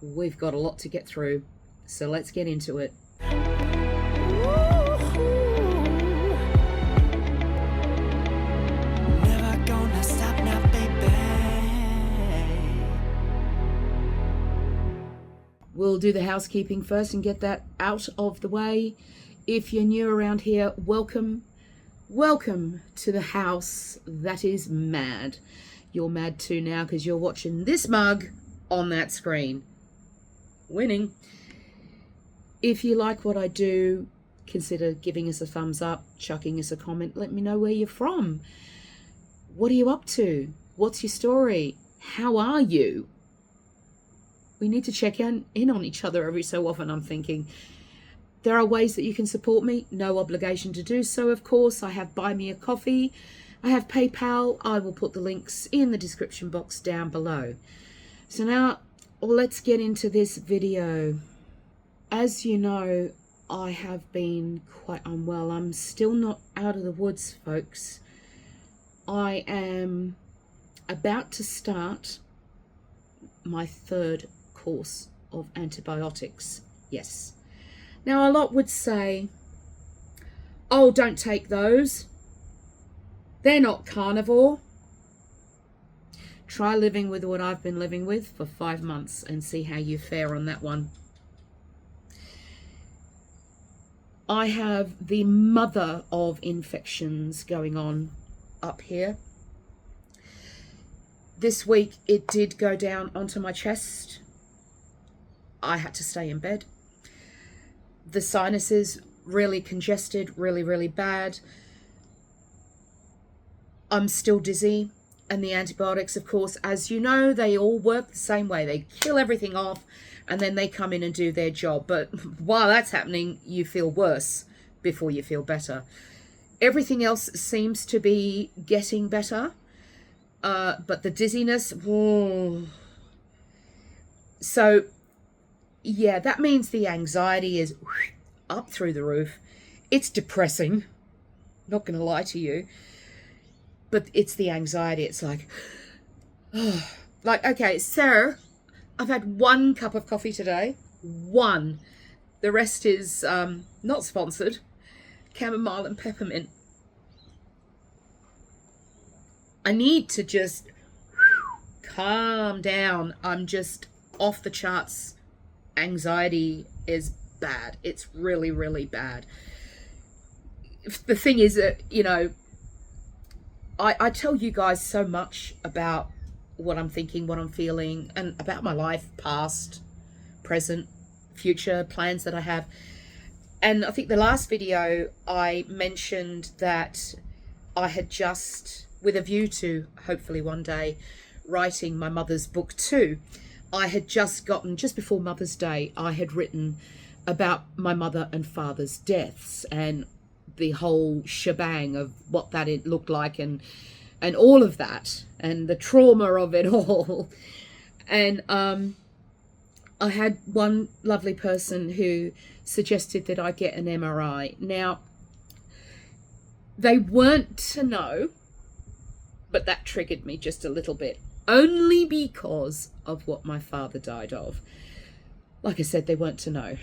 We've got a lot to get through, so let's get into it. Never gonna stop now, baby. We'll do the housekeeping first and get that out of the way. If you're new around here, welcome. Welcome to the house that is mad. You're mad too now because you're watching this mug on that screen. Winning. If you like what I do, consider giving us a thumbs up, chucking us a comment. Let me know where you're from. What are you up to? What's your story? How are you? We need to check in on each other every so often, I'm thinking. There are ways that you can support me. No obligation to do so, of course. I have Buy Me a Coffee. I have PayPal. I will put the links in the description box down below. So now let's get into this video. As you know, I have been quite unwell. I'm still not out of the woods, folks. I am about to start my 3rd course of antibiotics. Yes. Now, a lot would say, oh, don't take those. They're not carnivore. Try living with what I've been living with for 5 months and see how you fare on that one. I have the mother of infections going on up here. This week it did go down onto my chest. I had to stay in bed. The sinuses really congested, really bad. I'm still dizzy. And the antibiotics, of course, as you know, they all work the same way. They kill everything off and then they come in and do their job. But while that's happening, you feel worse before you feel better. Everything else seems to be getting better. But the dizziness, whoa. So, yeah, that means the anxiety is up through the roof. It's depressing. Not going to lie to you. But it's the anxiety. It's like, oh, like, okay, sir, I've had 1 cup of coffee today. 1. The rest is not sponsored. Chamomile and peppermint. I need to just calm down. I'm just off the charts. Anxiety is bad. It's really bad. The thing is that, you know, I tell you guys so much about what I'm thinking, what I'm feeling, and about my life, past, present, future, plans that I have. And I think the last video I mentioned that I had just, with a view to hopefully one day writing my mother's book too, I had just gotten, just before Mother's Day, I had written about my mother and father's deaths and the whole shebang of what that it looked like and all of that and the trauma of it all. And I had one lovely person who suggested that I get an MRI. Now, they weren't to know, but that triggered me just a little bit, only because of what my father died of. Like I said, they weren't to know.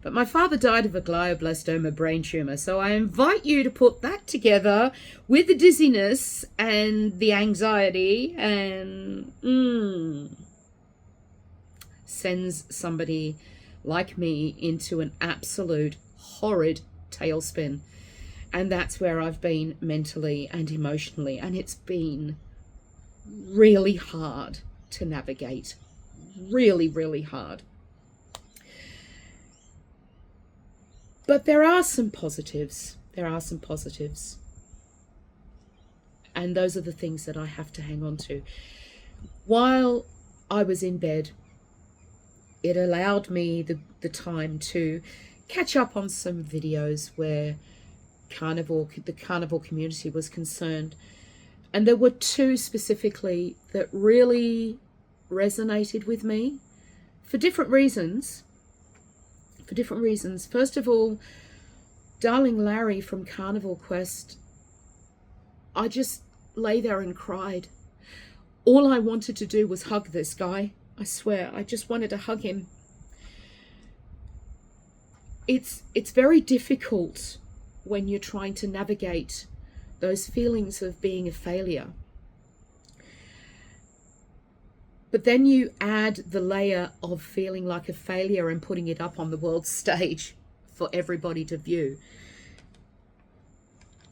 But my father died of a glioblastoma brain tumor. So I invite you to put that together with the dizziness and the anxiety and sends somebody like me into an absolute horrid tailspin. And that's where I've been mentally and emotionally. And it's been really hard to navigate. Really hard. But there are some positives. There are some positives. And those are the things that I have to hang on to. While I was in bed, it allowed me the time to catch up on some videos where the carnivore community was concerned. And there were 2 specifically that really resonated with me for different reasons. First of all, darling Larry from Carnivore Quest, I just lay there and cried. All I wanted to do was hug this guy I swear, I just wanted to hug him. It's very difficult when you're trying to navigate those feelings of being a failure. But then you add the layer of feeling like a failure and putting it up on the world stage for everybody to view.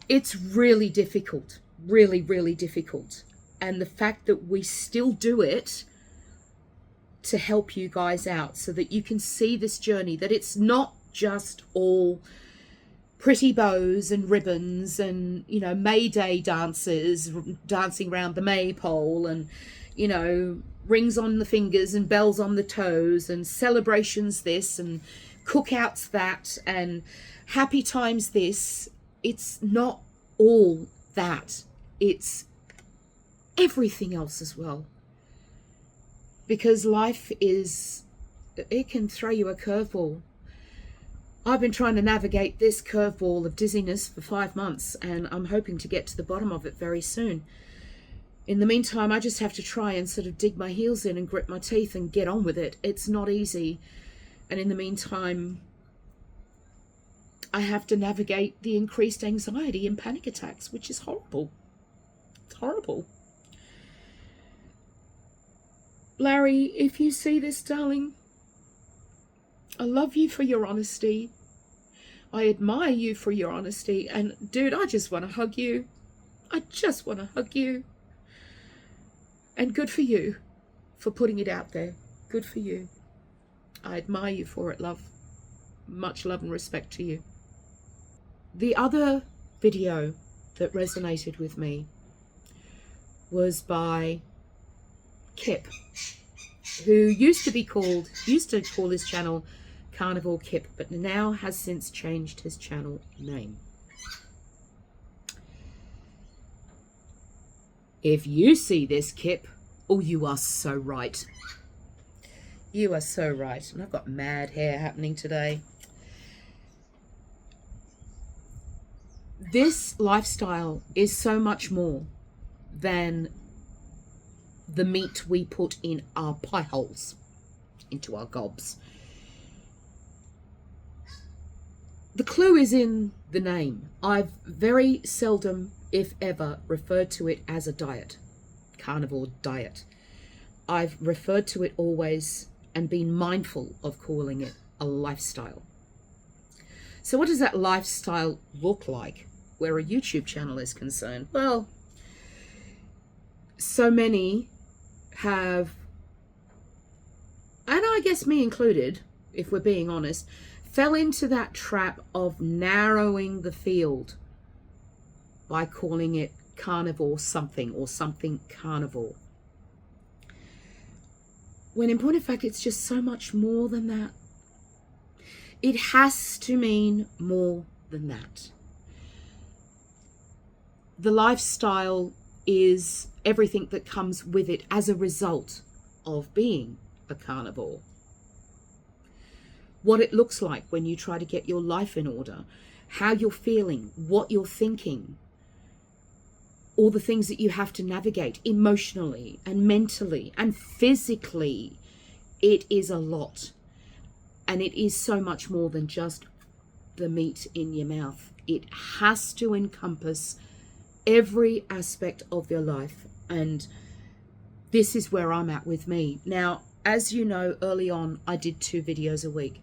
It's really difficult, really, really difficult. And the fact that we still do it to help you guys out so that you can see this journey, that it's not just all pretty bows and ribbons and, you know, May Day dances dancing around the maypole and, you know, rings on the fingers and bells on the toes and celebrations this and cookouts that and happy times this. It's not all that. It's everything else as well. Because life is, it can throw you a curveball. I've been trying to navigate this curveball of dizziness for 5 months, and I'm hoping to get to the bottom of it very soon. In the meantime, I just have to try and sort of dig my heels in and grit my teeth and get on with it. It's not easy. And in the meantime, I have to navigate the increased anxiety and panic attacks, which is horrible. It's horrible. Larry, if you see this, darling, I love you for your honesty. I admire you for your honesty. And dude, I just want to hug you. I just want to hug you. And good for you for putting it out there. Good for you. I admire you for it, love. Much love and respect to you. The other video that resonated with me was by Kip, who used to call his channel Carnivore Kip, but now has since changed his channel name. If you see this, Kip, oh, you are so right. You are so right. And I've got mad hair happening today. This lifestyle is so much more than the meat we put in our pie holes, into our gobs. The clue is in the name. I've very seldom, if ever, referred to it as a diet, carnivore diet. I've referred to it always and been mindful of calling it a lifestyle. So what does that lifestyle look like where a YouTube channel is concerned? Well, so many have, and I guess me included, if we're being honest, fell into that trap of narrowing the field by calling it carnivore something or something carnivore. When in point of fact, it's just so much more than that. It has to mean more than that. The lifestyle is everything that comes with it as a result of being a carnivore. What it looks like when you try to get your life in order, how you're feeling, what you're thinking, all the things that you have to navigate emotionally and mentally and physically. It is a lot. And it is so much more than just the meat in your mouth. It has to encompass every aspect of your life. And this is where I'm at with me. Now, as you know, early on, I did 2 videos a week.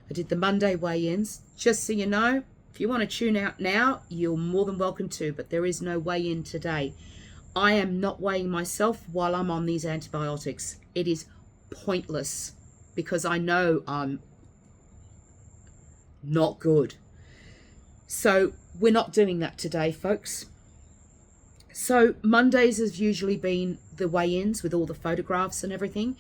I did the Monday weigh-ins. Just so you know, if you want to tune out now, you're more than welcome to, but there is no weigh-in today. I am not weighing myself while I'm on these antibiotics. It is pointless because I know I'm not good. So we're not doing that today, folks. So Mondays has usually been the weigh-ins with all the photographs and everything.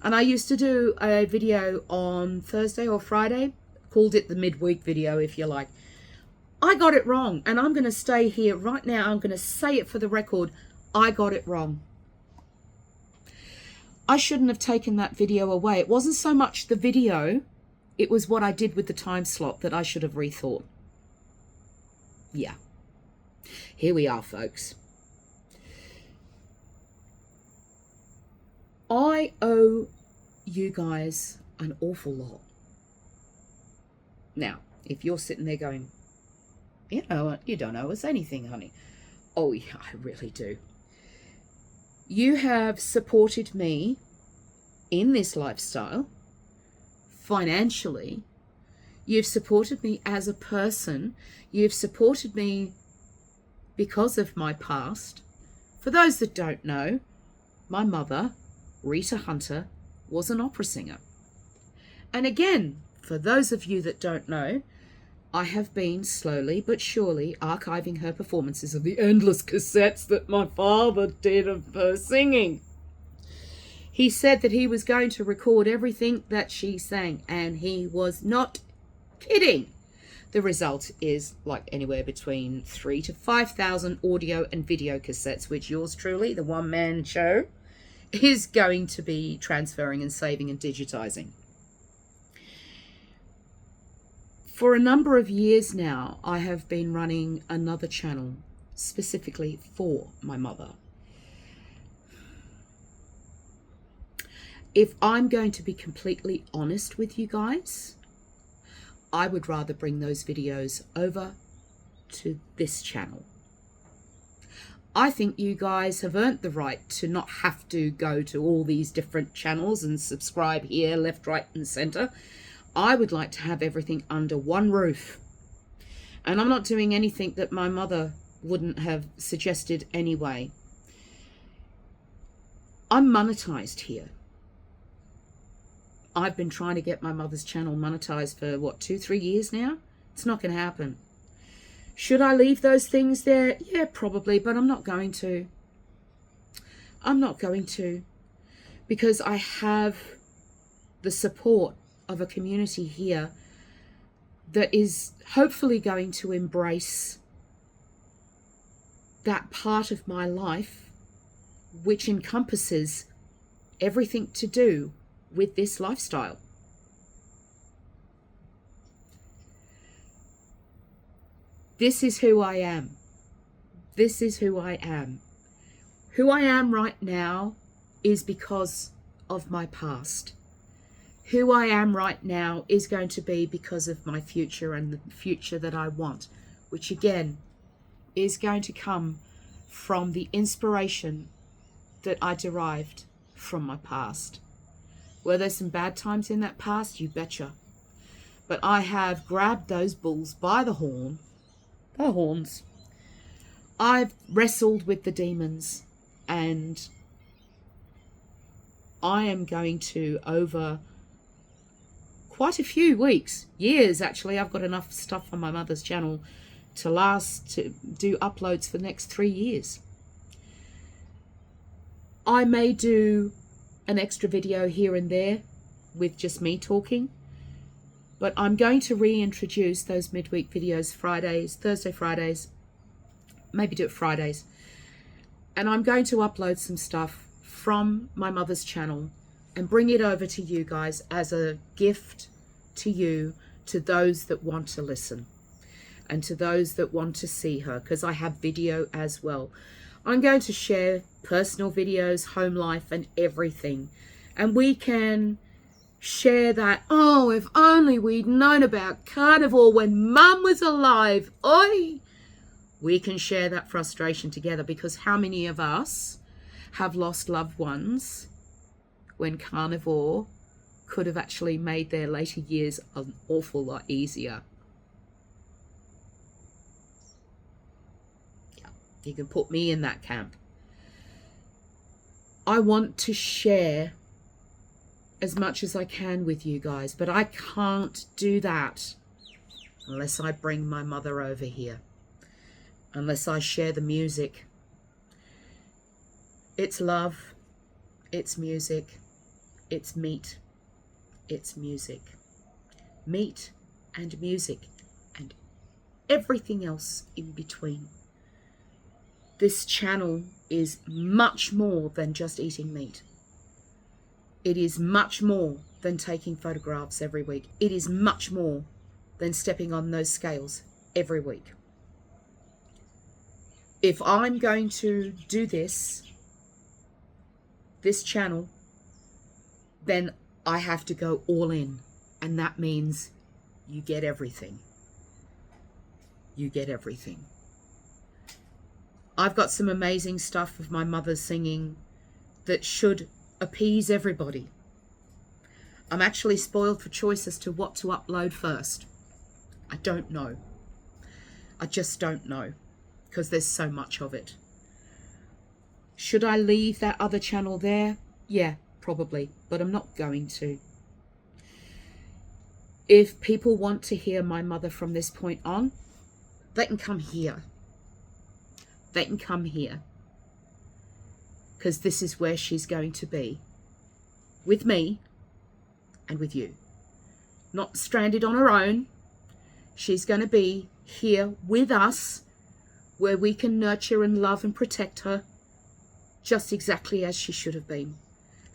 And I used to do a video on Thursday or Friday, called it the midweek video, if you like. I got it wrong, and I'm going to stay here right now. I'm going to say it for the record. I got it wrong. I shouldn't have taken that video away. It wasn't so much the video, it was what I did with the time slot that I should have rethought. Yeah. Here we are, folks. I owe you guys an awful lot. Now, if you're sitting there going, you know, you don't owe us anything, honey. Oh, yeah, I really do. You have supported me in this lifestyle financially. You've supported me as a person. You've supported me because of my past. For those that don't know, my mother, Rita Hunter, was an opera singer. And again, for those of you that don't know, I have been slowly but surely archiving her performances of the endless cassettes that my father did of her singing. He said that he was going to record everything that she sang, and he was not kidding. The result is like anywhere between 3,000 to 5,000 audio and video cassettes, which yours truly, the one-man show, is going to be transferring and saving and digitizing. For a number of years now, I have been running another channel specifically for my mother. If I'm going to be completely honest with you guys, I would rather bring those videos over to this channel. I think you guys have earned the right to not have to go to all these different channels and subscribe here, left, right, and center. I would like to have everything under one roof. And I'm not doing anything that my mother wouldn't have suggested anyway. I'm monetized here. I've been trying to get my mother's channel monetized for, 2-3 years now? It's not going to happen. Should I leave those things there? Yeah, probably, but I'm not going to. I'm not going to. Because I have the support of a community here that is hopefully going to embrace that part of my life which encompasses everything to do with this lifestyle. This is who I am. This is who I am. Who I am right now is because of my past. Who I am right now is going to be because of my future and the future that I want, which again is going to come from the inspiration that I derived from my past. Were there some bad times in that past? You betcha. But I have grabbed those bulls by the horns. I've wrestled with the demons, and I am going to, over quite a few weeks, years actually, I've got enough stuff on my mother's channel to last, to do uploads for the next 3 years. I may do an extra video here and there with just me talking, but I'm going to reintroduce those midweek videos Thursday, Fridays, maybe do it Fridays. And I'm going to upload some stuff from my mother's channel and bring it over to you guys as a gift to you, to those that want to listen and to those that want to see her, because I have video as well. I'm going to share personal videos, home life and everything. And we can share that, oh, if only we'd known about carnivore when Mum was alive. Oi! We can share that frustration together, because how many of us have lost loved ones when carnivore could have actually made their later years an awful lot easier? Yeah, you can put me in that camp. I want to share as much as I can with you guys, but I can't do that unless I bring my mother over here, unless I share the music. It's love, it's music, it's meat, it's music. Meat and music and everything else in between. This channel is much more than just eating meat. It is much more than taking photographs every week. It is much more than stepping on those scales every week. If I'm going to do this channel then I have to go all in. And that means you get everything. You get everything. I've got some amazing stuff of my mother singing that should appease everybody. I'm actually spoiled for choice as to what to upload first. I don't know. I just don't know, because there's so much of it. Should I leave that other channel there? Yeah, probably, but I'm not going to. If people want to hear my mother from this point on, they can come here. They can come here. Because this is where she's going to be. With me and with you. Not stranded on her own. She's going to be here with us, where we can nurture and love and protect her just exactly as she should have been.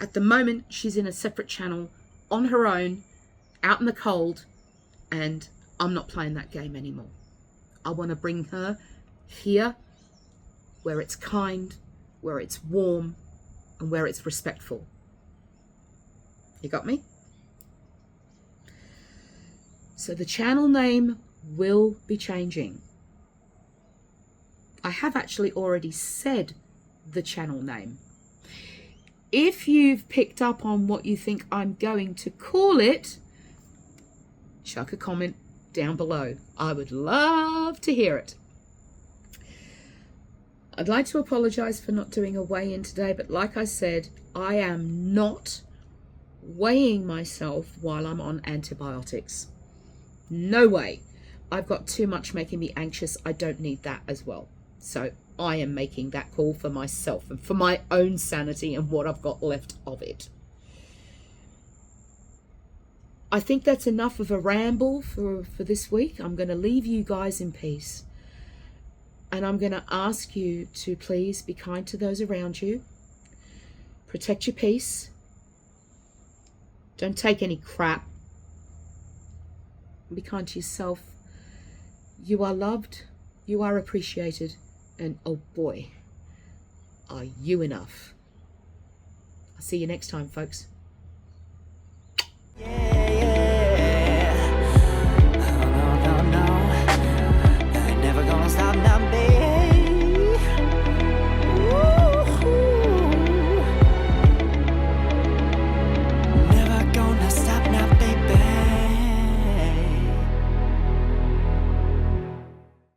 At the moment, she's in a separate channel on her own, out in the cold, and I'm not playing that game anymore. I want to bring her here where it's kind, where it's warm, and where it's respectful. You got me? So the channel name will be changing. I have actually already said the channel name. If you've picked up on what you think I'm going to call it, chuck a comment down below. I would love to hear it. I'd like to apologize for not doing a weigh-in today, but like I said, I am not weighing myself while I'm on antibiotics. No way. I've got too much making me anxious. I don't need that as well. So I am making that call for myself and for my own sanity and what I've got left of it. I think that's enough of a ramble for this week. I'm going to leave you guys in peace. And I'm going to ask you to please be kind to those around you. Protect your peace. Don't take any crap. Be kind to yourself. You are loved. You are appreciated. And oh boy, are you enough. I'll see you next time, folks.